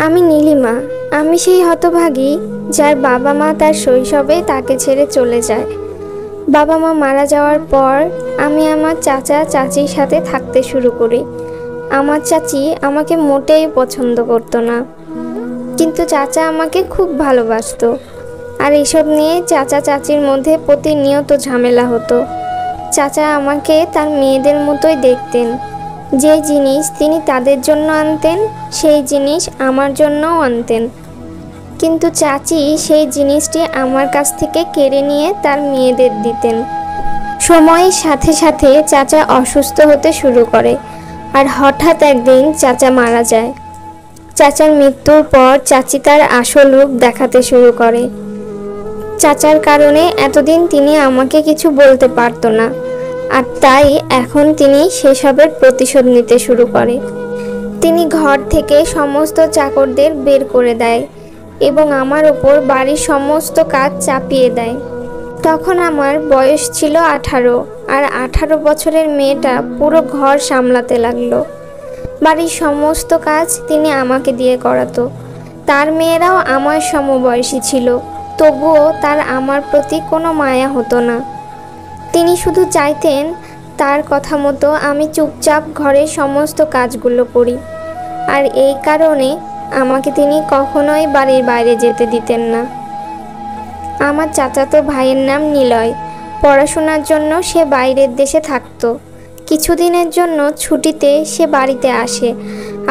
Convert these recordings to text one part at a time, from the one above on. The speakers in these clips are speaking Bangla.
আমি নীলিমা। আমি সেই হতভাগী যার বাবা মা তার শৈশবে তাকে ছেড়ে চলে যায়। বাবা মা মারা যাওয়ার পর আমি আমার চাচা চাচির সাথে থাকতে শুরু করি। আমার চাচি আমাকে মোটেই পছন্দ করতো না, কিন্তু চাচা আমাকে খুব ভালোবাসতো। আর এসব নিয়ে চাচা চাচির মধ্যে প্রতিনিয়ত ঝামেলা হতো। চাচা আমাকে তার মেয়েদের মতোই দেখতেন। যে জিনিস তিনি তাদের জন্য আনতেন সেই জিনিস আমার জন্যও আনতেন, কিন্তু চাচি সেই জিনিসটি আমার কাছ থেকে কেড়ে নিয়ে তার মেয়েদের দিতেন। সময়ের সাথে সাথে চাচা অসুস্থ হতে শুরু করে, আর হঠাৎ একদিন চাচা মারা যায়। চাচার মৃত্যুর পর চাচি তার আসল রূপ দেখাতে শুরু করে। চাচার কারণে এতদিন তিনি আমাকে কিছু বলতে পারতো না, আর তাই এখন তিনি সেসবের প্রতিশোধ নিতে শুরু করে। তিনি ঘর থেকে সমস্ত চাকরদের বের করে দেয় এবং আমার ওপর বাড়ির সমস্ত কাজ চাপিয়ে দেয়। তখন আমার বয়স ছিল 18, আর 18 বছরের মেয়েটা পুরো ঘর সামলাতে লাগলো। বাড়ির সমস্ত কাজ তিনি আমাকে দিয়ে করাতো। তার মেয়েরাও আমার সমবয়সী ছিল, তবুও তার আমার প্রতি কোনো মায়া হতো না। তিনি শুধু চাইতেন তার কথা মতো আমি চুপচাপ ঘরের সমস্ত কাজগুলো করি, আর এই কারণে আমাকে তিনি কখনোই বাড়ির বাইরে যেতে দিতেন না। আমার চাচাতো ভাইয়ের নাম নিলয়। পড়াশোনার জন্য সে বাইরের দেশে থাকতো। কিছুদিনের জন্য ছুটিতে সে বাড়িতে আসে,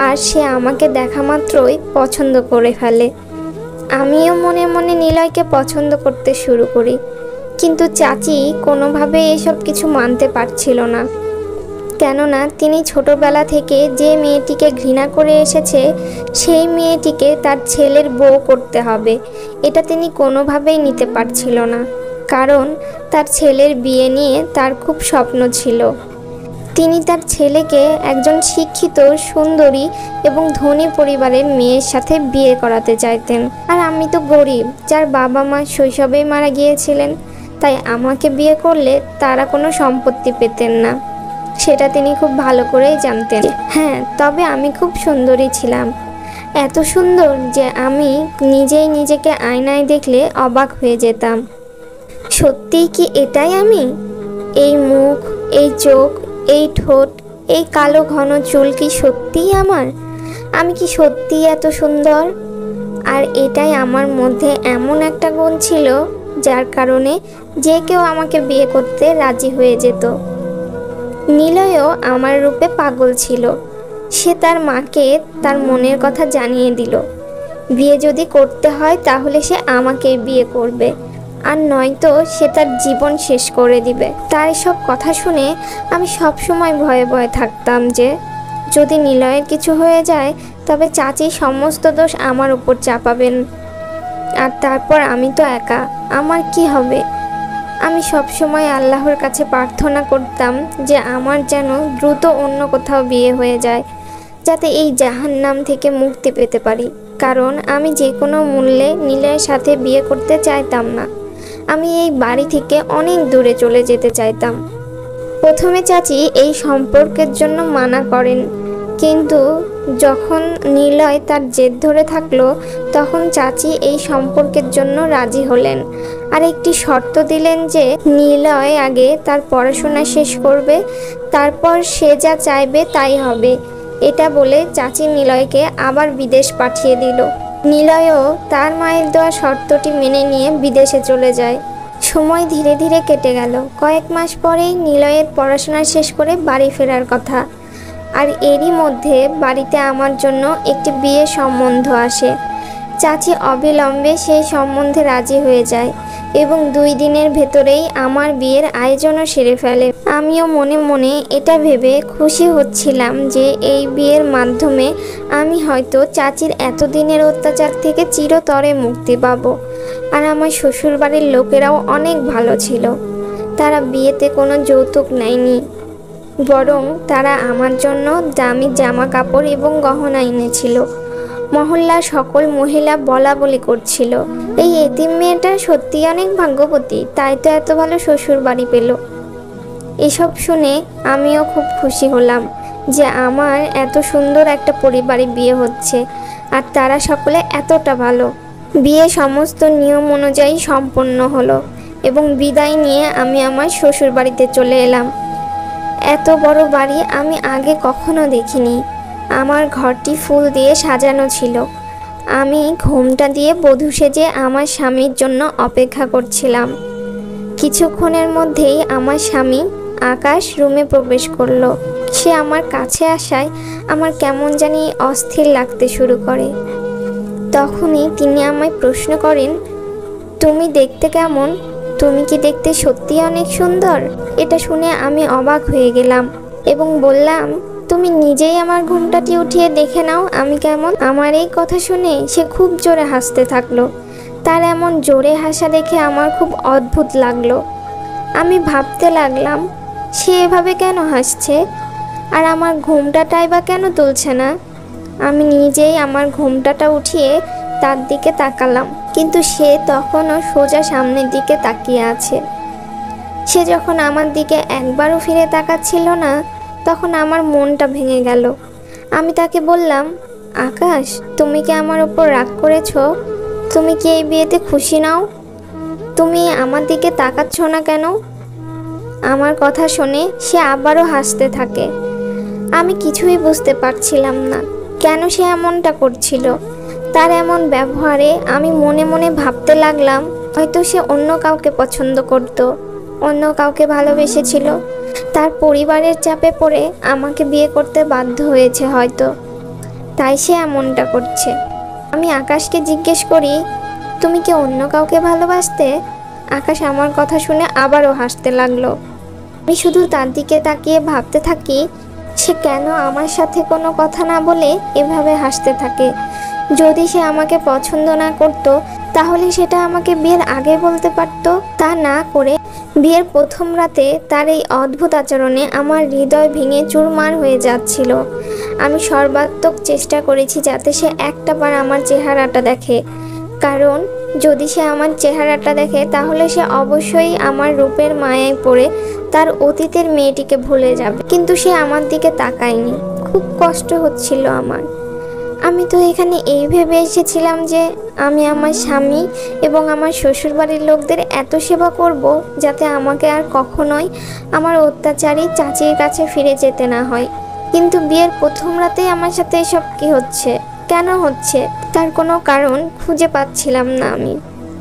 আর সে আমাকে দেখা মাত্রই পছন্দ করে ফেলে। আমিও মনে মনে নিলয়কে পছন্দ করতে শুরু করি, কিন্তু চাচি কোনোভাবে এসব কিছু মানতে পারছিল না। কেননা তিনি ছোটবেলা থেকে যে মেয়েটিকে ঘৃণা করে এসেছে সেই মেয়েটিকে তার ছেলের বউ করতে হবে, এটা তিনি কোনোভাবেই নিতে পারছিল না। কারণ তার ছেলের বিয়ে নিয়ে তার খুব স্বপ্ন ছিল। তিনি তার ছেলেকে একজন শিক্ষিত, সুন্দরী এবং ধনী পরিবারের মেয়ের সাথে বিয়ে করাতে চাইতেন। আর আমি তো গরিব, যার বাবা মা শৈশবেই মারা গিয়েছিলেন, তাই আমাকে বিয়ে করলে তারা কোনো সম্পত্তি পেতেন না, সেটা তিনি খুব ভালো করেই জানতেন। হ্যাঁ, তবে আমি খুব সুন্দরী ছিলাম, এত সুন্দর যে আমি নিজেই নিজেকে আয়নায় দেখলে অবাক হয়ে যেতাম। সত্যিই কি এটাই আমি? এই মুখ, এই চোখ, এই ঠোঁট, এই কালো ঘন চুল কি সত্যিই আমার? আমি কি সত্যিই এত সুন্দর? আর এটাই আমার মধ্যে এমন একটা গুণ ছিল যার কারণে যে কেউ আমাকে বিয়ে করতে রাজি হয়ে যেত। নিলয়ও আমার রূপে পাগল ছিল। সে তার মাকে তার মনের কথা জানিয়ে দিল। বিয়ে যদি করতে হয় তাহলে সে আমাকেই বিয়ে করবে, আর নয়তো সে তার জীবন শেষ করে দিবে। তার এসব কথা শুনে আমি সবসময় ভয়ে ভয়ে থাকতাম যে যদি নিলয়ের কিছু হয়ে যায় তবে চাচি সমস্ত দোষ আমার উপর চাপাবেন, আর তারপর আমি তো একা, আমার কি হবে? আমি সবসময় আল্লাহর কাছে প্রার্থনা করতাম যে আমার যেন দ্রুত অন্য কোথাও বিয়ে হয়ে যায়, যাতে এই জাহান্নাম থেকে মুক্তি পেতে পারি। কারণ আমি যে কোনো মূল্যে নিলয়ের সাথে বিয়ে করতে চাইতাম না। আমি এই বাড়ি থেকে অনেক দূরে চলে যেতে চাইতাম। প্রথমে চাচি এই সম্পর্কের জন্য মানা করেন, কিন্তু যখন নিলয় তার জেদ ধরে থাকলো তখন চাচি এই সম্পর্কের জন্য রাজি হলেন, আর একটি শর্ত দিলেন যে নিলয় আগে তার পড়াশোনা শেষ করবে, তারপর সে যা চাইবে তাই হবে। এটা বলে চাচি নিলয়কে আবার বিদেশ পাঠিয়ে দিল। নিলয়ও তার মায়ের দেওয়া শর্তটি মেনে নিয়ে বিদেশে চলে যায়। সময় ধীরে ধীরে কেটে গেল। কয়েক মাস পরেই নিলয়ের পড়াশোনা শেষ করে বাড়ি ফেরার কথা, আর এরই মধ্যে বাড়িতে আমার জন্য একটি বিয়ের সম্বন্ধ আসে। চাচি অবিলম্বে সেই সম্বন্ধে রাজি হয়ে যায় এবং 2 দিনের ভেতরেই আমার বিয়ের আয়োজনও সেরে ফেলে। আমিও মনে মনে এটা ভেবে খুশি হচ্ছিলাম যে এই বিয়ের মাধ্যমে আমি হয়তো চাচির এতদিনের অত্যাচার থেকে চিরতরে মুক্তি পাব। আর আমার শ্বশুরবাড়ির লোকেরাও অনেক ভালো ছিল। তারা বিয়েতে কোনো যৌতুক নেয়নি, বরং তারা আমার জন্য দামি জামা কাপড় এবং গহনা এনেছিল। মহল্লার সকল মহিলা বলা বলি করছিল, এই এতিম মেয়েটা সত্যি অনেক ভাগ্যবতী, তাই তো এত ভালো শ্বশুর বাড়ি পেল। এসব শুনে আমিও খুব খুশি হলাম যে আমার এত সুন্দর একটা পরিবারে বিয়ে হচ্ছে। আর তারা সকলে এতটা ভালো। বিয়ে সমস্ত নিয়ম অনুযায়ী সম্পন্ন হলো এবং বিদায় নিয়ে আমি আমার শ্বশুর বাড়িতে চলে এলাম। এত বড় বাড়ি আমি আগে কখনো দেখিনি। আমার ঘরটি ফুল দিয়ে সাজানো ছিল। আমি ঘোমটা দিয়ে বধূ সেজে আমার স্বামীর জন্য অপেক্ষা করছিলাম। কিছুক্ষণের মধ্যেই আমার স্বামী আকাশ রুমে প্রবেশ করলো। সে আমার কাছে আসায় আমার কেমন জানি অস্থির লাগতে শুরু করে। তখনই তিনি আমায় প্রশ্ন করেন, তুমি দেখতে কেমন? তুমি কি দেখতে সত্যি অনেক সুন্দর? এটা শুনে আমি অবাক হয়ে গেলাম এবং বললাম, তুমি নিজেই আমার ঘোমটাটি উঠিয়ে দেখে নাও আমি কেমন। আমার এই কথা শুনে সে খুব জোরে হাসতে থাকলো। তার এমন জোরে হাসা দেখে আমার খুব অদ্ভুত লাগলো। আমি ভাবতে লাগলাম, সে এভাবে কেন হাসছে আর আমার ঘোমটাটাই বা কেন তুলছে না। আমি নিজেই আমার ঘোমটাটা উঠিয়ে তার দিকে তাকালাম, কিন্তু সে তখনও সোজা সামনের দিকে তাকিয়ে আছে। সে যখন আমার দিকে একবারও ফিরে তাকাচ্ছিল না, তখন আমার মনটা ভেঙে গেল। আমি তাকে বললাম, আকাশ, তুমি কি আমার ওপর রাগ করেছ? তুমি কি এই বিয়েতে খুশি নাও? তুমি আমার দিকে তাকাচ্ছ না কেন? আমার কথা শুনে সে আবারও হাসতে থাকে। আমি কিছুই বুঝতে পারছিলাম না কেন সে এমনটা করছিল। তার এমন ব্যবহারে আমি মনে মনে ভাবতে লাগলাম, হয়তো সে অন্য কাউকে পছন্দ করত, অন্য কাউকে ভালোবেসেছিল। তার পরিবারের চাপে পড়ে আমাকে বিয়ে করতে বাধ্য হয়েছে হয়তো, তাই সে এমনটা করছে। আমি আকাশকে জিজ্ঞেস করি, তুমি কি অন্য কাউকে ভালোবাসতে? আকাশ আমার কথা শুনে আবারও হাসতে লাগলো। আমি শুধু তার দিকে তাকিয়ে ভাবতে থাকি, সে কেন আমার সাথে কোনো কথা না বলে এভাবে হাসতে থাকে। যদি সে আমাকে পছন্দ না করত, তাহলে সেটা আমাকে বিয়ের আগে বলতে পারত। তা না করে বিয়ের প্রথম রাতে তার এই অদ্ভুত আচরণে আমার হৃদয় ভেঙে চুরমার হয়ে যাচ্ছিল। আমি সর্বাত্মক চেষ্টা করেছি যাতে সে একটাবার আমার চেহারাটা দেখে, কারণ যদি সে আমার চেহারাটা দেখে তাহলে সে অবশ্যই আমার রূপের মায়ায় পড়ে তার অতীতের মেয়েটিকে ভুলে যাবে। কিন্তু সে আমার দিকে তাকায়নি। খুব কষ্ট হচ্ছিল আমার। আমি তো এখানে এই ভেবে এসেছিলাম যে আমি আমার স্বামী এবং আমার শ্বশুরবাড়ির লোকদের এত সেবা করব যাতে আমাকে আর কখনোই আমার অত্যাচারী চাচির কাছে ফিরে যেতে না হয়। কিন্তু বিয়ের প্রথম রাতেই আমার সাথে এসব কি হচ্ছে, কেন হচ্ছে, তার কোনো কারণ খুঁজে পাচ্ছিলাম না আমি।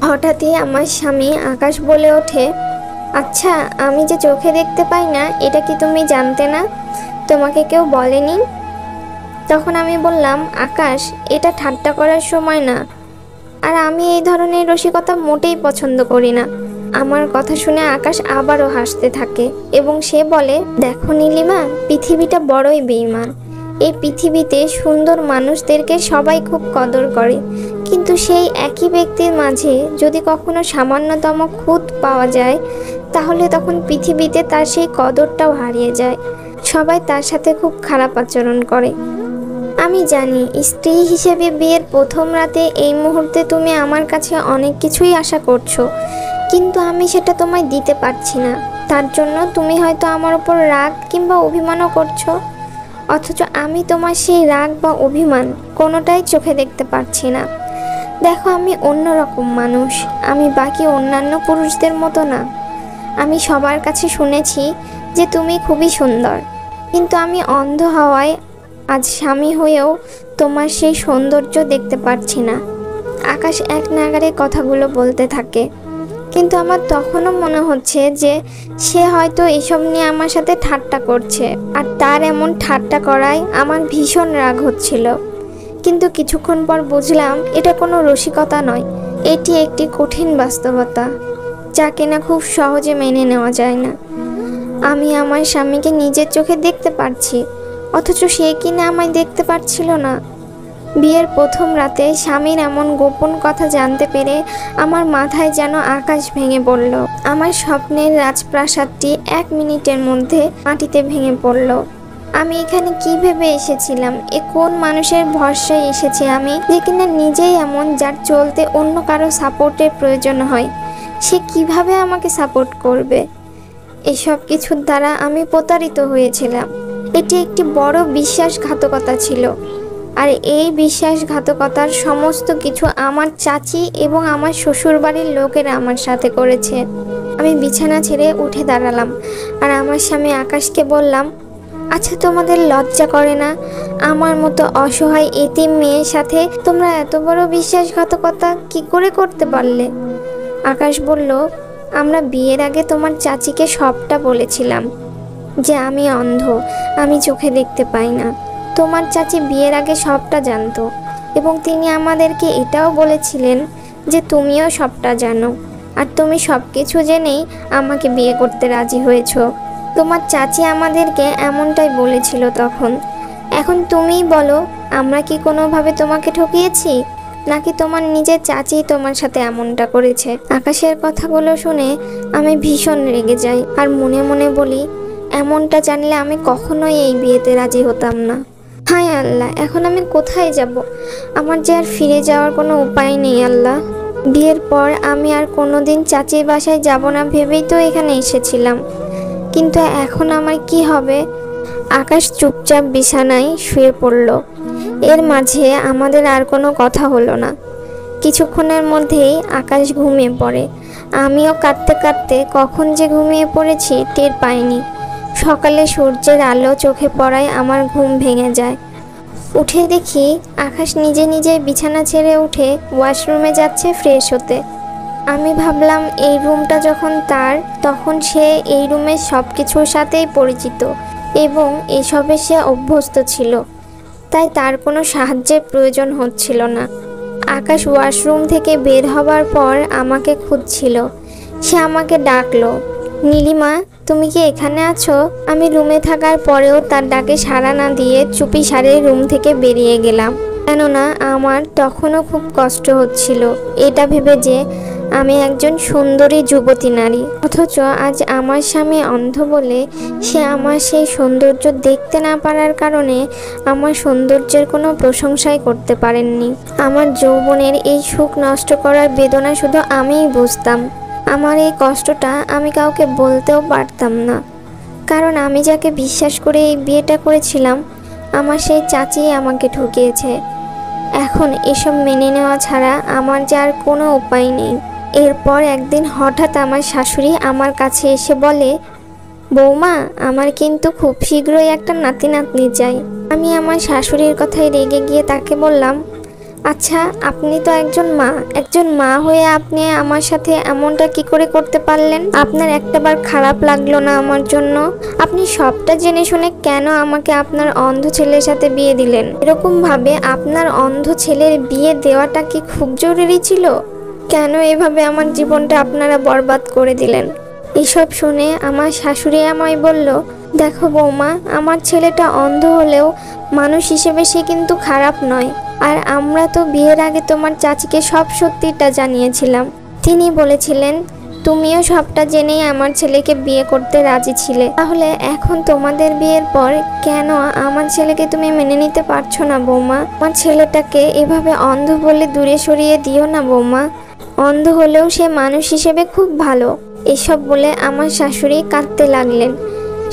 হঠাৎই আমার স্বামী আকাশ বলে ওঠে, আচ্ছা, আমি যে চোখে দেখতে পাই না এটা কি তুমি জানতে না? তোমাকে কেউ বলেনি? তখন আমি বললাম, আকাশ, এটা ঠাট্টা করার সময় না, আর আমি এই ধরনের রসিকতা মোটেই পছন্দ করি না। আমার কথা শুনে আকাশ আবারও হাসতে থাকে এবং সে বলে, দেখো নীলিমা, পৃথিবীটা বড়ই বেঈমান। এই পৃথিবীতে সুন্দর মানুষদেরকে সবাই খুব কদর করে, কিন্তু সেই একই ব্যক্তির মাঝে যদি কখনো সামান্যতম খুঁত পাওয়া যায়, তাহলে তখন পৃথিবীতে তার সেই কদরটাও হারিয়ে যায়। সবাই তার সাথে খুব খারাপ আচরণ করে। আমি জানি স্ত্রী হিসেবে বিয়ের প্রথম রাতে এই মুহূর্তে তুমি আমার কাছে অনেক কিছুই আশা করছো, কিন্তু আমি সেটা তোমায় দিতে পারছি না। তার জন্য তুমি হয়তো আমার উপর রাগ কিংবা অভিমানও করছো, অথচ আমি তোমার সেই রাগ বা অভিমান কোনোটাই চোখে দেখতে পারছি না। দেখো, আমি অন্যরকম মানুষ। আমি বাকি অন্যান্য পুরুষদের মতো না। আমি সবার কাছে শুনেছি যে তুমি খুবই সুন্দর, কিন্তু আমি অন্ধ হওয়ায় আজ স্বামী হয়েও তোমার সেই সৌন্দর্য দেখতে পারছি না। আকাশ এক নাগাড়ে কথাগুলো বলতে থাকে, কিন্তু আমার তখনও মনে হচ্ছে যে সে হয়তো এসব নিয়ে আমার সাথে ঠাট্টা করছে, আর তার এমন ঠাট্টা করায় আমার ভীষণ রাগ হচ্ছিল। কিন্তু কিছুক্ষণ পর বুঝলাম এটা কোনো রসিকতা নয়, এটি একটি কঠিন বাস্তবতা, যা কিনা খুব সহজে মেনে নেওয়া যায় না। আমি আমার স্বামীকে নিজের চোখে দেখতে পারছি, অথচ সে কিনা আমায় দেখতে পারছিল না। বিয়ের প্রথম রাতে স্বামীর এমন গোপন কথা জানতে পেরে আমার মাথায় যেন আকাশ ভেঙে পড়ল। আমার স্বপ্নের রাজপ্রাসাদটি 1 মিনিটের মধ্যে মাটিতে ভেঙে পড়ল। আমি এখানে কি ভেবে এসেছিলাম? এ কোন মানুষের ভরসায় এসেছি আমি, যে কিনা নিজেই এমন, যার চলতে অন্য কারো সাপোর্টের প্রয়োজন হয়। সে কিভাবে আমাকে সাপোর্ট করবে? এসব কিছুর দ্বারা আমি প্রতারিত হয়েছিলাম। এটি একটি বড় বিশ্বাসঘাতকতা ছিল। আর এই বিশ্বাসঘাতকতার সমস্ত কিছু আমার চাচি এবং আমার শ্বশুরবাড়ির লোকেরা আমার সাথে করেছে। আমি বিছানা ছেড়ে উঠে দাঁড়ালাম আর আমার স্বামী আকাশকে বললাম, আচ্ছা তোমাদের লজ্জা করে না? আমার মতো অসহায় এতিম মেয়ের সাথে তোমরা এত বড় বিশ্বাসঘাতকতা কি করে করতে পারলে? আকাশ বলল, আমরা বিয়ের আগে তোমার চাচিকে সবটা বলেছিলাম যে আমি অন্ধ, আমি চোখে দেখতে পাই না। তোমার চাচি বিয়ের আগে সবটা জানতো এবং তিনি আমাদেরকে এটাও বলেছিলেন যে তুমিও সবটা জানো, আর তুমি সব কিছু জেনেই আমাকে বিয়ে করতে রাজি হয়েছো। তোমার চাচি আমাদেরকে এমনটাই বলেছিল তখন। এখন তুমিই বলো, আমরা কি কোনোভাবে তোমাকে ঠকিয়েছি, নাকি তোমার নিজের চাচি তোমার সাথে এমনটা করেছে? আকাশের কথাগুলো শুনে আমি ভীষণ রেগে যাই আর মনে মনে বলি, এমনটা জানলে আমি কখনোই এই বিয়েতে রাজি হতাম না। হায় আল্লাহ, এখন আমি কোথায় যাব? আমার যে আর ফিরে যাওয়ার কোনো উপায় নেই আল্লাহ। বিয়ের পর আমি আর কোনোদিন চাচির বাসায় যাব না ভেবেই তো এখানে এসেছিলাম, কিন্তু এখন আমার কি হবে? আকাশ চুপচাপ বিছানায় শুয়ে পড়ল। এর মাঝে আমাদের আর কোনো কথা হলো না। কিছুক্ষণের মধ্যেই আকাশ ঘুমিয়ে পড়ে। আমিও কাঁদতে কাঁদতে কখন যে ঘুমিয়ে পড়েছি টের পাইনি। সকালে সূর্যের আলো চোখে পড়ায় আমার ঘুম ভেঙে যায়। উঠে দেখি আকাশ নিজে নিজে বিছানা ছেড়ে উঠে ওয়াশরুমে যাচ্ছে ফ্রেশ হতে। আমি ভাবলাম এই রুমটা যখন তার, তখন সে এই রুমের সব কিছুর সাথেই পরিচিত এবং এসবে সে অভ্যস্ত ছিল, তাই তার কোনো সাহায্যের প্রয়োজন হচ্ছিল না। আকাশ ওয়াশরুম থেকে বের হবার পর আমাকে খুঁজছিল। সে আমাকে ডাকলো, নীলিমা তুমি কি এখানে আছো? আমি রুমে থাকার পরেও তার ডাকে সাড়া না দিয়ে চুপি সারে রুম থেকে বেরিয়ে গেলাম, কেননা আমার তখনও খুব কষ্ট হচ্ছিল এটা ভেবে যে আমি একজন সুন্দরী যুবতী নারী, অথচ আজ আমার স্বামী অন্ধ বলে সে আমার সেই সৌন্দর্য দেখতে না পারার কারণে আমার সৌন্দর্যের কোনো প্রশংসাই করতে পারেননি। আমার যৌবনের এই সুখ নষ্ট করার বেদনা শুধু আমিই বুঝতাম। আমার এই কষ্টটা আমি কাউকে বলতেও পারতাম না, কারণ আমি যাকে বিশ্বাস করে এই বিয়েটা করেছিলাম, আমার সেই চাচি আমাকে ঠকিয়েছে। এখন এসব মেনে নেওয়া ছাড়া আমার যে আর কোনো উপায় নেই। এরপর একদিন হঠাৎ আমার শাশুড়ি আমার কাছে এসে বলে, বৌমা আমার কিন্তু খুব শীঘ্রই একটা নাতি নাতনি চাই। আমি আমার শাশুড়ির কথায় রেগে গিয়ে তাকে বললাম, আচ্ছা আপনি তো একজন মা হয়ে আপনি আমার সাথে এমনটা কি করে করতে পারলেন? আপনার একটাবার খারাপ লাগলো না আমার জন্য? আপনি সবটা জেনে শুনে কেন আমাকে আপনার অন্ধ ছেলের সাথে বিয়ে দিলেন? এরকম ভাবে আপনার অন্ধ ছেলের বিয়ে দেওয়াটা কি খুব জরুরি ছিল? কেন এভাবে আমার জীবনটা আপনারা বরবাদ করে দিলেন? এসব শুনে আমার শাশুড়ি আমায় বলল, দেখো বৌমা, আমার ছেলেটা অন্ধ হলেও মানুষ হিসেবে সে কিন্তু খারাপ নয়। আর আমরা তো বিয়ের আগে তোমার চাচিকে সব সত্যিটা জানিয়েছিলাম। তিনি বলেছিলেন তুমিও সবটা জেনেই আমার ছেলেকে বিয়ে করতে রাজি ছিলে। তাহলে এখন তোমাদের বিয়ের পর কেন আমার ছেলেকে তুমি মেনে নিতে পারছো না বৌমা? আমার ছেলেটাকে এভাবে অন্ধ বলে দূরে সরিয়ে দিও না বৌমা। অন্ধ হলেও সে মানুষ হিসেবে খুব ভালো। এসব বলে আমার শাশুড়ি কাঁদতে লাগলেন।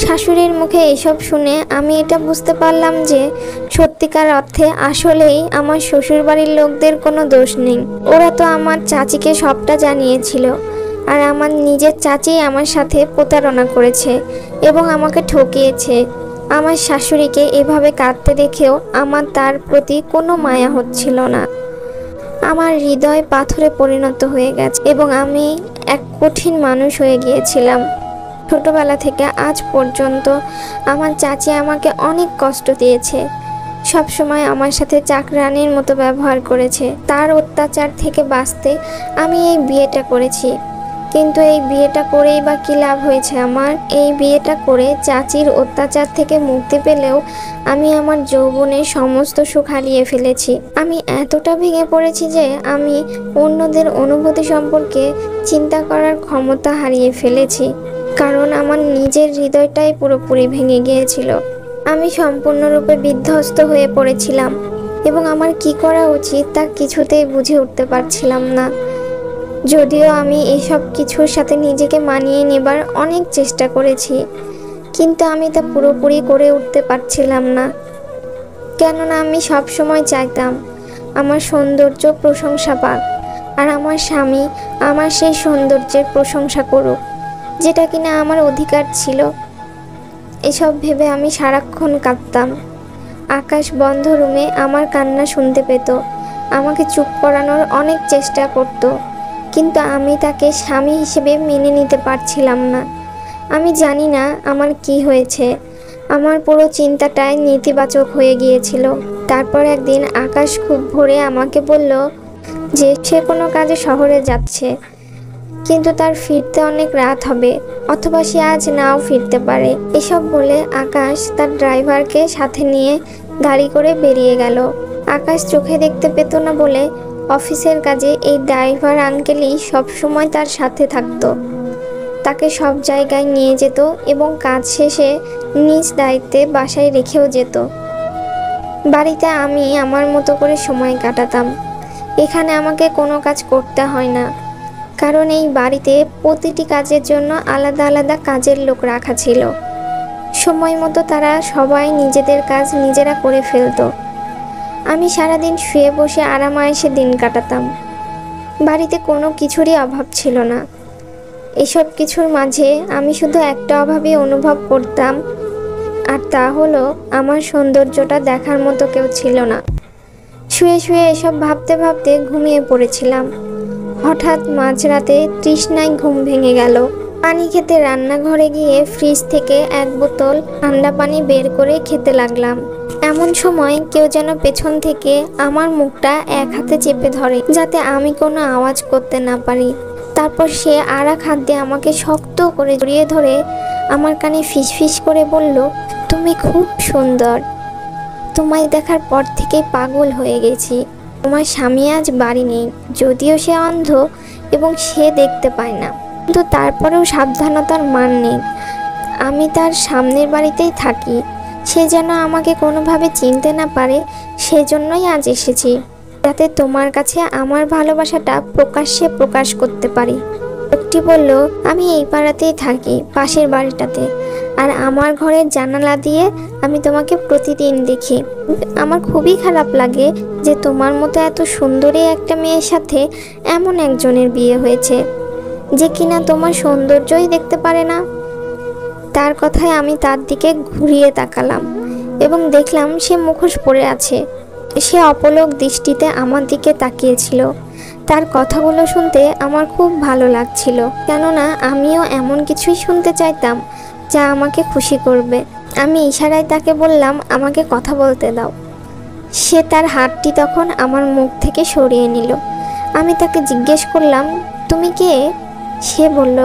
শাশুড়ির মুখে এসব শুনে আমি এটা বুঝতে পারলাম যে সত্যিকার অর্থে আসলেই আমার শ্বশুরবাড়ির লোকদের কোনো দোষ নেই। ওরা তো আমার চাচিকে সবটা জানিয়েছিল, আর আমার নিজের চাচি আমার সাথে প্রতারণা করেছে এবং আমাকে ঠকিয়েছে। আমার শাশুড়িকে এভাবে কাঁদতে দেখেও আমার তার প্রতি কোনো মায়া হচ্ছিল না। আমার হৃদয় পাথরে পরিণত হয়ে গেছে এবং আমি এক কঠিন মানুষ হয়ে গিয়েছিলাম। ছোটবেলা থেকে আজ পর্যন্ত আমার চাচি আমাকে অনেক কষ্ট দিয়েছে। সবসময় আমার সাথে চাকরানির মতো ব্যবহার করেছে। তার অত্যাচার থেকে বাঁচতে আমি এই বিয়েটা করেছি, কিন্তু এই বিয়েটা করেই বা কী লাভ হয়েছে আমার? এই বিয়েটা করে চাচির অত্যাচার থেকে মুক্তি পেলেও আমি আমার যৌবনের সমস্ত সুখ হারিয়ে ফেলেছি। আমি এতটা ভেঙে পড়েছি যে আমি অন্যদের অনুভূতি সম্পর্কে চিন্তা করার ক্ষমতা হারিয়ে ফেলেছি, কারণ আমার নিজের হৃদয়টাই পুরোপুরি ভেঙে গিয়েছিল। আমি সম্পূর্ণরূপে বিধ্বস্ত হয়ে পড়েছিলাম এবং আমার কি করা উচিত তা কিছুতেই বুঝে উঠতে পারছিলাম না। যদিও আমি এসব কিছুর সাথে নিজেকে মানিয়ে নেবার অনেক চেষ্টা করেছি, কিন্তু আমি তা পুরোপুরি করে উঠতে পারছিলাম না। কেননা আমি সব সময় চাইতাম আমার সৌন্দর্য প্রশংসা পাক, আর আমার স্বামী আমার সেই সৌন্দর্যের প্রশংসা করুক, যেটা কিনা আমার অধিকার ছিল। এসব ভেবে আমি সারাক্ষণ কাঁদতাম। আকাশ বন্ধ রুমে আমার কান্না শুনতে পেত, আমাকে চুপ করানোর অনেক চেষ্টা করত, কিন্তু আমি তাকে স্বামী হিসেবে মেনে নিতে পারছিলাম না। আমি জানি না আমার কি হয়েছে, আমার পুরো চিন্তাটাই নেতিবাচক হয়ে গিয়েছিল। তারপর একদিন আকাশ খুব ভোরে আমাকে বলল যে সে কোনো কাজে শহরে যাচ্ছে, কিন্তু তার ফিরতে অনেক রাত হবে, অথবা সে আজ নাও ফিরতে পারে। এসব বলে আকাশ তার ড্রাইভারকে সাথে নিয়ে গাড়ি করে বেরিয়ে গেল। আকাশ চোখে দেখতে পেত না বলে অফিসের কাজে এই ড্রাইভার আঙ্কেলই সবসময় তার সাথে থাকতো, তাকে সব জায়গায় নিয়ে যেত এবং কাজ শেষে নিজ দায়িত্বে বাসায় রেখেও যেত। বাড়িতে আমি আমার মতো করে সময় কাটাতাম। এখানে আমাকে কোনো কাজ করতে হয় না, কারণ এই বাড়িতে প্রতিটি কাজের জন্য আলাদা আলাদা কাজের লোক রাখা ছিল। সময় মতো তারা সবাই নিজেদের কাজ নিজেরা করে ফেলত। আমি সারাদিন শুয়ে বসে আরামায়েশে দিন কাটাতাম। বাড়িতে কোনো কিছুরই অভাব ছিল না। এসব কিছুর মাঝে আমি শুধু একটা অভাবই অনুভব করতাম, আর তা হলো আমার সৌন্দর্যটা দেখার মতো কেউ ছিল না। শুয়ে শুয়ে এসব ভাবতে ভাবতে ঘুমিয়ে পড়েছিলাম। হঠাৎ মাঝরাতে তৃষ্ণায় ঘুম ভেঙে গেল। পানি খেতে রান্নাঘরে গিয়ে ফ্রিজ থেকে এক বোতল ঠান্ডা পানি বের করে খেতে লাগলাম। এমন সময় কেউ যেন পেছন থেকে আমার মুখটা এক হাতে চেপে ধরে, যাতে আমি কোনো আওয়াজ করতে না পারি। তারপর সে আর এক হাত দিয়ে আমাকে শক্ত করে জড়িয়ে ধরে আমার কানে ফিসফিস করে বলল, তুমি খুব সুন্দর, তোমায় দেখার পর থেকে পাগল হয়ে গেছি। তোমার স্বামী আজ বাড়ি নেই, যদিও সে অন্ধ এবং সে দেখতে পায় না, কিন্তু তারপরেও সাবধানতার মান নেই। আমি তার সামনের বাড়িতেই থাকি, সে যেন আমাকে কোনোভাবে চিনতে না পারে, সেজন্যই আজ এসেছি, যাতে তোমার কাছে আমার ভালোবাসাটা প্রকাশ্যে প্রকাশ করতে পারি। লোকটি বলল, আমি এই পাড়াতেই থাকি, পাশের বাড়িটাতে, আর আমার ঘরের জানালা দিয়ে আমি তোমাকে প্রতিদিন দেখি। আমার খুবই খারাপ লাগে যে তোমার মতো এত সুন্দরী একটা মেয়ের সাথে এমন একজনের বিয়ে হয়েছে, যে কিনা তোমার সৌন্দর্যই দেখতে পারে না। তার কথায় আমি তার দিকে ঘুরিয়ে তাকালাম এবং দেখলাম সে মুখোশ পরে আছে। সে অপলক দৃষ্টিতে আমার দিকে তাকিয়েছিল। তার কথাগুলো শুনতে আমার খুব ভালো লাগছিল, কেননা আমিও এমন কিছুই শুনতে চাইতাম যা আমাকে খুশি করবে। আমি ইশারায় তাকে বললাম, আমাকে কথা বলতে দাও। সে তার হাতটি তখন আমার মুখ থেকে সরিয়ে নিল। আমি তাকে জিজ্ঞেস করলাম, তুমি কে? সে বলল,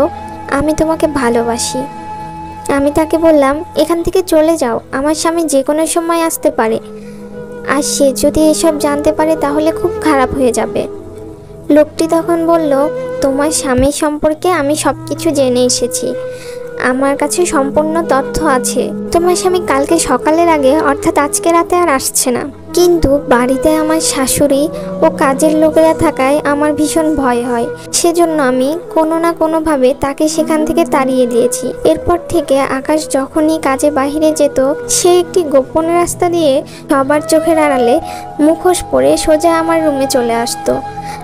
আমি তোমাকে ভালোবাসি। আমি তাকে বললাম, এখান থেকে চলে যাও, আমার স্বামী যে কোনো সময় আসতে পারে, আর সে যদি এসব জানতে পারে তাহলে খুব খারাপ হয়ে যাবে। লোকটি তখন বলল, তোমার স্বামী সম্পর্কে আমি সব কিছু জেনে এসেছি, আমার কাছে সম্পূর্ণ তথ্য আছে। তোমার স্বামী কালকে সকালের আগে অর্থাৎ আজকে রাতে আর আসছে না, কিন্তু বাড়িতে আমার শাশুড়ি ও কাজের লোকেরা থাকায় আমার ভীষণ ভয় হয়, সেজন্য আমি কোনো না কোনোভাবে তাকে সেখান থেকে তাড়িয়ে দিয়েছি। এরপর থেকে আকাশ যখনই কাজে বাহিরে যেত, সে একটি গোপন রাস্তা দিয়ে সবার চোখের আড়ালে মুখোশ পরে সোজা আমার রুমে চলে আসতো,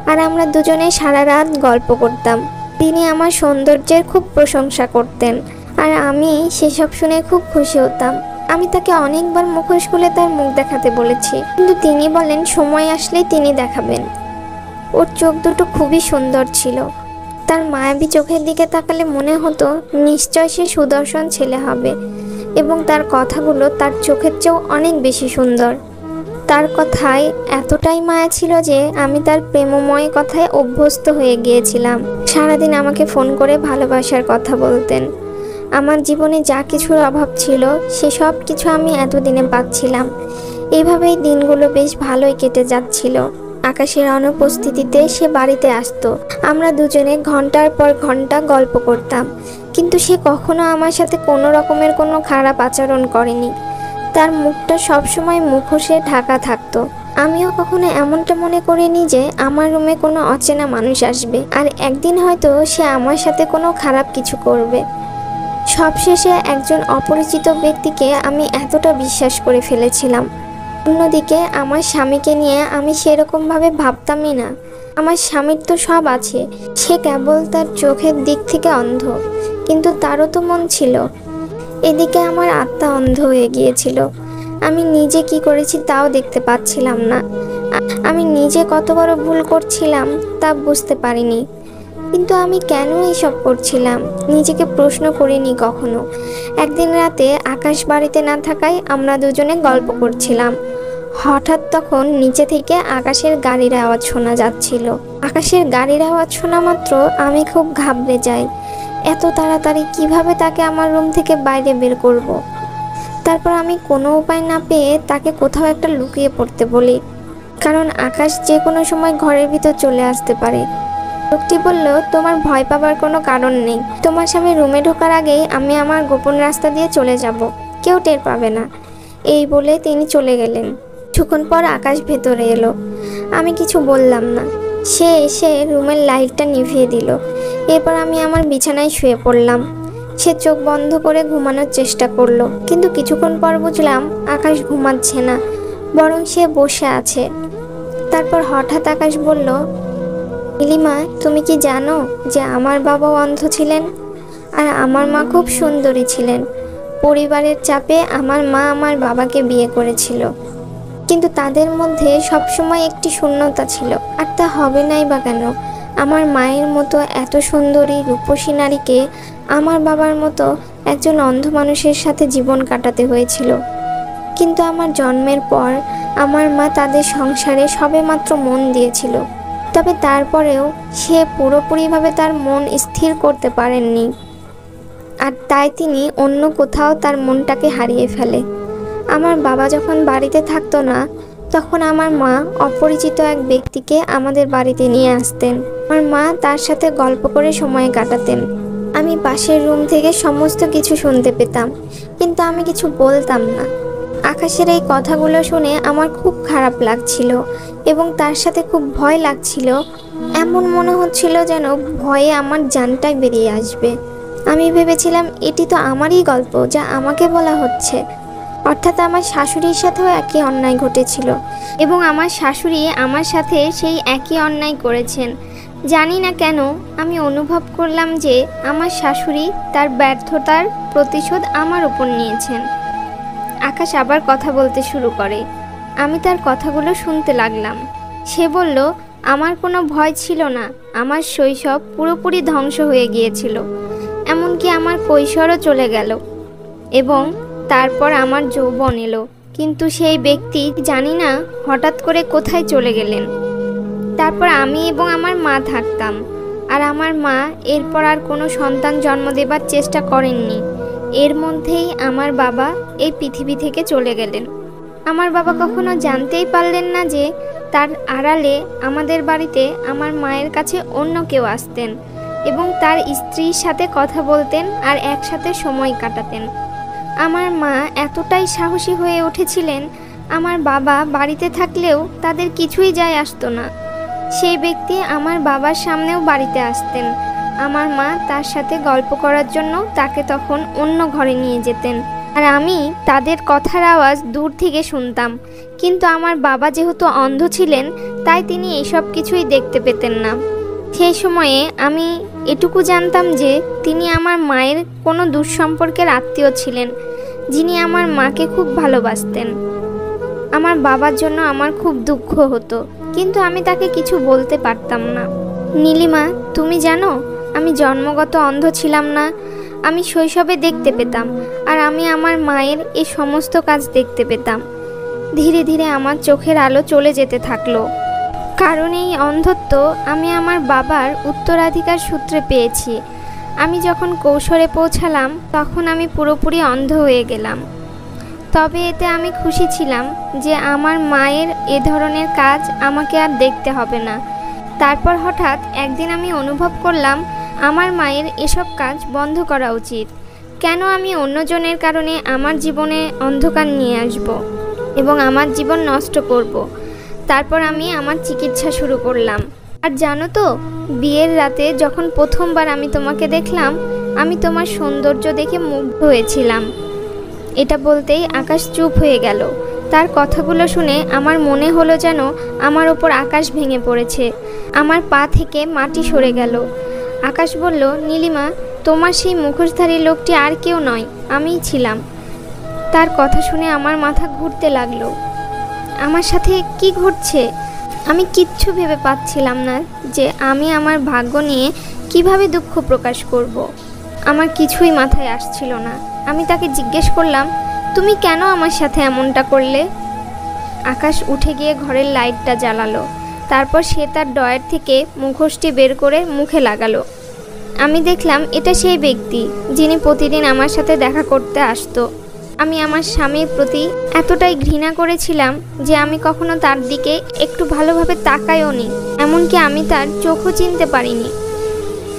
আর আমরা দুজনে সারা রাত গল্প করতাম। তিনি আমার সৌন্দর্যের খুব প্রশংসা করতেন, আর আমি সেসব শুনে খুব খুশি হতাম। আমি তাকে অনেকবার মুখোশ খুলে তার মুখ দেখাতে বলেছি, কিন্তু তিনি বলেন সময় আসলেই তিনি দেখাবেন। ওর চোখ দুটো খুবই সুন্দর ছিল। তার মায়াবী চোখের দিকে তাকালে মনে হতো নিশ্চয় সে সুদর্শন ছেলে হবে, এবং তার কথাগুলো তার চোখের চেয়েও অনেক বেশি সুন্দর। তার কথায় এতটাই মায়া ছিল যে আমি তার প্রেমময় কথায় অভ্যস্ত হয়ে গিয়েছিলাম। সারাদিন আমাকে ফোন করে ভালোবাসার কথা বলতেন। আমার জীবনে যা কিছুর অভাব ছিল সেসব কিছু আমি এতদিনে পাচ্ছিলাম। এভাবেই দিনগুলো বেশ ভালোই কেটে যাচ্ছিল। আকাশের অনুপস্থিতিতে সে বাড়িতে আসতো। আমরা দুজনে ঘন্টার পর ঘন্টা গল্প করতাম, কিন্তু সে কখনো আমার সাথে কোনো রকমের কোনো খারাপ আচরণ করেনি। তার মুখটা সবসময় মুখোশে ঢাকা থাকতো। আমিও কখনো এমনটা মনে করিনি যে আমার রুমে কোনো অচেনা মানুষ আসবে, আর একদিন হয়তো সে আমার সাথে কোনো খারাপ কিছু করবে। সবশেষে একজন অপরিচিত ব্যক্তিকে আমি এতটা বিশ্বাস করে ফেলেছিলাম। অন্যদিকে আমার স্বামীকে নিয়ে আমি সেরকমভাবে ভাবতামই না। আমার স্বামীর তো সব আছে, সে কেবল তার চোখের দিক থেকে অন্ধ, কিন্তু তারও তো মন ছিল। এদিকে আমার আত্মা অন্ধ হয়ে গিয়েছিল। আমি নিজে কি করেছি তাও দেখতে পাচ্ছিলাম না। আমি নিজে কত বড় ভুল করছিলাম তা বুঝতে পারিনি। কিন্তু আমি কেন এইসব করছিলাম নিজেকে প্রশ্ন করিনি কখনো। একদিন রাতে আকাশ বাড়িতে না থাকায় আমরা দুজনে গল্প করছিলাম। হঠাৎ তখন নিচে থেকে আকাশের গাড়ির আওয়াজ শোনা যাচ্ছিল। আকাশের গাড়ির আওয়াজ শোনা মাত্র আমি খুব ঘাবড়ে যাই। এত তাড়াতাড়ি কিভাবে তাকে আমার রুম থেকে বাইরে বের করব। তারপর আমি কোনো উপায় না পেয়ে তাকে কোথাও একটা লুকিয়ে পড়তে বলি, কারণ আকাশ যে কোনো সময় ঘরের ভিতর চলে আসতে পারে। লোকটি বলল, তোমার ভয় পাবার কোনো কারণ নেই। তোমার স্বামী রুমে ঢোকার আগেই আমি আমার গোপন রাস্তা দিয়ে চলে যাব, কেউ টের পাবে না। এই বলে তিনি চলে গেলেন। কিছুক্ষণ পর আকাশ ভেতরে এলো। আমি কিছু বললাম না। সে এসে রুমের লাইটটা নিভিয়ে দিল। এরপর আমি আমার বিছানায় শুয়ে পড়লাম। সে চোখ বন্ধ করে ঘুমানোর চেষ্টা করলো, কিন্তু কিছুক্ষণ পর বুঝলাম আকাশ ঘুমাচ্ছে না, বরং সে বসে আছে। তারপর হঠাৎ আকাশ বলল, নীলিমা, তুমি কি জানো যে আমার বাবাও অন্ধ ছিলেন, আর আমার মা খুব সুন্দরী ছিলেন। পরিবারের চাপে আমার মা আমার বাবাকে বিয়ে করেছিল, কিন্তু তাদের মধ্যে সবসময় একটি শূন্যতা ছিল। আর তা হবে নাই বা কেন? আমার মায়ের মতো এত সুন্দরী রূপসী নারীকে আমার বাবার মতো একজন অন্ধ মানুষের সাথে জীবন কাটাতে হয়েছিল। কিন্তু আমার জন্মের পর আমার মা তাদের সংসারে সবেমাত্র মন দিয়েছিল, তবে তারপরেও সে পুরোপুরিভাবে তার মন স্থির করতে পারেননি, আর তাই তিনি অন্য কোথাও তার মনটাকে হারিয়ে ফেলে। আমার বাবা যখন বাড়িতে থাকতো না, তখন আমার মা অপরিচিত এক ব্যক্তিকে আমাদের বাড়িতে নিয়ে আসতেন। আমার মা তার সাথে গল্প করে সময় কাটাতেন। আমি পাশের রুম থেকে সমস্ত কিছু শুনতে পেতাম, কিন্তু আমি কিছু বলতাম না। আকাশের এই কথাগুলো শুনে আমার খুব খারাপ লাগছিল এবং তার সাথে খুব ভয় লাগছিল। এমন মনে হচ্ছিল যেন ভয়ে আমার জানটাই বেরিয়ে আসবে। আমি ভেবেছিলাম এটি তো আমারই গল্প যা আমাকে বলা হচ্ছে, অর্থাৎ আমার শাশুড়ির সাথেও একই অন্যায় ঘটেছিল এবং আমার শাশুড়ি আমার সাথে সেই একই অন্যায় করেছেন। জানি না কেন আমি অনুভব করলাম যে আমার শাশুড়ি তার ব্যর্থতার প্রতিশোধ আমার উপর নিয়েছেন। আকাশ আবার কথা বলতে শুরু করে। আমি তার কথাগুলো শুনতে লাগলাম। সে বলল, আমার কোনো ভয় ছিল না। আমার শৈশব পুরোপুরি ধ্বংস হয়ে গিয়েছিল, এমনকি আমার কৈশোরও চলে গেল এবং তারপর আমার যৌবন এলো। কিন্তু সেই ব্যক্তি জানি না হঠাৎ করে কোথায় চলে গেলেন। তারপর আমি এবং আমার মা থাকতাম, আর আমার মা এরপর আর কোনো সন্তান জন্ম দেবার চেষ্টা করেননি। এর মধ্যেই আমার বাবা এই পৃথিবী থেকে চলে গেলেন। আমার বাবা কখনো জানতেই পারলেন না যে তার আড়ালে আমাদের বাড়িতে আমার মায়ের কাছে অন্য কেউ আসতেন এবং তার স্ত্রীর সাথে কথা বলতেন আর একসাথে সময় কাটাতেন। আমার মা এতটাই সাহসী হয়ে উঠেছিলেন, আমার বাবা বাড়িতে থাকলেও তাদের কিছুই যায় আসতো না। সেই ব্যক্তি আমার বাবার সামনেও বাড়িতে আসতেন। আমার মা তার সাথে গল্প করার জন্য তাকে তখন অন্য ঘরে নিয়ে যেতেন, আর আমি তাদের কথার আওয়াজ দূর থেকে শুনতাম। কিন্তু আমার বাবা যেহেতু অন্ধ ছিলেন, তাই তিনি এসব কিছুই দেখতে পেতেন না। সেই সময়ে আমি এটুকু জানতাম যে তিনি আমার মায়ের কোনো দুঃসম্পর্কের আত্মীয় ছিলেন, যিনি আমার মাকে খুব ভালোবাসতেন। আমার বাবার জন্য আমার খুব দুঃখ হতো, কিন্তু আমি তাকে কিছু বলতে পারতাম না। নীলিমা, তুমি জানো, আমি জন্মগত অন্ধ ছিলাম না। আমি শৈশবে দেখতে পেতাম, আর আমি আমার মায়ের এই সমস্ত কাজ দেখতে পেতাম। ধীরে ধীরে আমার চোখের আলো চলে যেতে থাকলো, কারণ এই অন্ধত্ব আমি আমার বাবার উত্তরাধিকার সূত্রে পেয়েছি। আমি যখন কৈশোরে পৌঁছালাম, তখন আমি পুরোপুরি অন্ধ হয়ে গেলাম। তবে এতে আমি খুশি ছিলাম যে আমার মায়ের এ ধরনের কাজ আমাকে আর দেখতে হবে না। তারপর হঠাৎ একদিন আমি অনুভব করলাম আমার মায়ের এসব কাজ বন্ধ করা উচিত। কেন আমি অন্যজনের কারণে আমার জীবনে অন্ধকার নিয়ে আসব এবং আমার জীবন নষ্ট করব? তারপর আমি আমার চিকিৎসা শুরু করলাম। আর জানো তো, বিয়ের রাতে যখন প্রথমবার আমি তোমাকে দেখলাম, আমি তোমার সৌন্দর্য দেখে মুগ্ধ হয়েছিলাম। এটা বলতেই আকাশ চুপ হয়ে গেল। তার কথাগুলো শুনে আমার মনে হলো যেন আমার ওপর আকাশ ভেঙে পড়েছে। আমার পা থেকে মাটি সরে গেল। আকাশ বলল, নীলিমা, তোমার সেই মুখোশধারী লোকটি আর কেউ নয়, আমিই ছিলাম। তার কথা শুনে আমার মাথা ঘুরতে লাগলো। আমার সাথে কি ঘটছে? আমি কিচ্ছু ভেবে পাচ্ছিলাম না যে আমি আমার ভাগ্য নিয়ে কিভাবে দুঃখ প্রকাশ করব। আমার কিছুই মাথায় আসছিল না। আমি তাকে জিজ্ঞেস করলাম, তুমি কেন আমার সাথে এমনটা করলে? আকাশ উঠে গিয়ে ঘরের লাইটটা জ্বালালো। তারপর সে তার ড্রয়ার থেকে মুখোশটি বের করে মুখে লাগালো। আমি দেখলাম এটা সেই ব্যক্তি যিনি প্রতিদিন আমার সাথে দেখা করতে আসতো। আমি আমার স্বামীর প্রতি এতটাই ঘৃণা করেছিলাম যে আমি কখনো তার দিকে একটু ভালোভাবে তাকাইও নি, এমনকি আমি তার চোখও চিনতে পারিনি।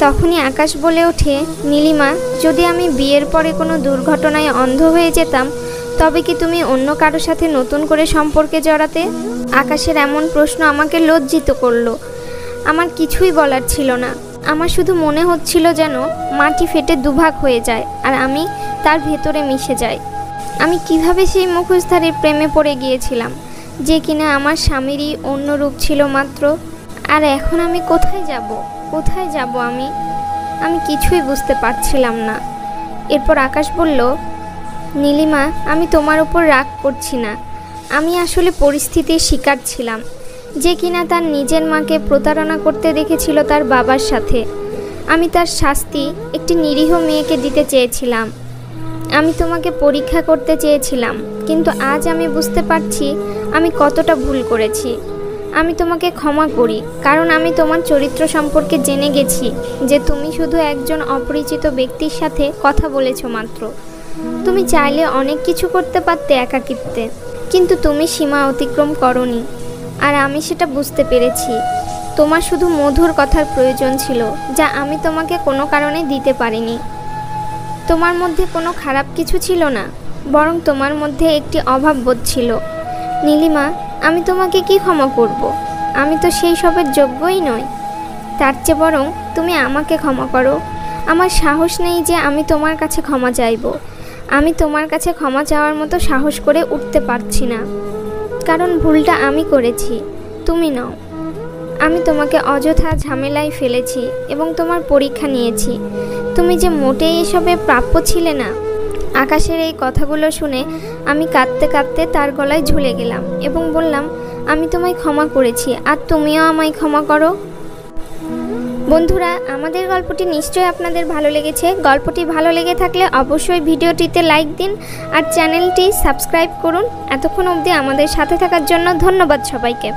তখনই আকাশ বলে ওঠে, নীলিমা, যদি আমি বিয়ের পরে কোনো দুর্ঘটনায় অন্ধ হয়ে যেতাম তবে কি তুমি অন্য কারোর সাথে নতুন করে সম্পর্কে জড়াতে? আকাশের এমন প্রশ্ন আমাকে লজ্জিত করলো। আমার কিছুই বলার ছিল না। আমার শুধু মনে হচ্ছিল যেন মাটি ফেটে দুভাগ হয়ে যায় আর আমি তার ভেতরে মিশে যাই। আমি কিভাবে সেই মুখোশধারীর প্রেমে পড়ে গিয়েছিলাম, যে কিনা আমার স্বামীরই অন্য রূপ ছিল মাত্র। আর এখন আমি কোথায় যাব আমি কিছুই বুঝতে পারছিলাম না। এরপর আকাশ বলল, নীলিমা, আমি তোমার উপর রাগ করছি না। আমি আসলে পরিস্থিতির শিকার ছিলাম, যে কিনা তার নিজের মাকে প্রতারণা করতে দেখেছিল তার বাবার সাথে। আমি তার শাস্তি একটি নিরীহ মেয়েকে দিতে চেয়েছিলাম। আমি তোমাকে পরীক্ষা করতে চেয়েছিলাম, কিন্তু আজ আমি বুঝতে পারছি আমি কতটা ভুল করেছি। আমি তোমাকে ক্ষমা করি, কারণ আমি তোমার চরিত্র সম্পর্কে জেনে গেছি যে তুমি শুধু একজন অপরিচিত ব্যক্তির সাথে কথা বলেছ মাত্র। তুমি চাইলে অনেক কিছু করতে পারতে একাকিত্বে, কিন্তু তুমি সীমা অতিক্রম করনি। আর আমি সেটা বুঝতে পেরেছি। তোমার শুধু মধুর কথার প্রয়োজন ছিল, যা আমি তোমাকে কোনো কারণে দিতে পারিনি। তোমার মধ্যে কোনো খারাপ কিছু ছিল না, বরং তোমার মধ্যে একটি অভাববোধ ছিল। নীলিমা, আমি তোমাকে কি ক্ষমা করব? আমি তো সেই সবের যোগ্যই নই। তার চেয়ে বরং তুমি আমাকে ক্ষমা করো। আমার সাহস নেই যে আমি তোমার কাছে ক্ষমা চাইব। আমি তোমার কাছে ক্ষমা চাওয়ার মতো সাহস করে উঠতে পারছি না, কারণ ভুলটা আমি করেছি, তুমি নও। আমি তোমাকে অযথা ঝামেলায় ফেলেছি এবং তোমার পরীক্ষা নিয়েছি। তুমি যে মোটেই এসবে প্রাপ্য ছিলে না। আকাশের এই কথাগুলো শুনে আমি কাঁদতে কাঁদতে তার গলায় ঝুলে গেলাম এবং বললাম, আমি তোমায় ক্ষমা করেছি, আর তুমিও আমায় ক্ষমা করো। বন্ধুরা, আমাদের গল্পটি নিশ্চয়ই আপনাদের ভালো লেগেছে। গল্পটি ভালো লেগে থাকলে অবশ্যই ভিডিওটিতে লাইক দিন আর চ্যানেলটি সাবস্ক্রাইব করুন। এতক্ষণ অবধি আমাদের সাথে থাকার জন্য ধন্যবাদ সবাইকে।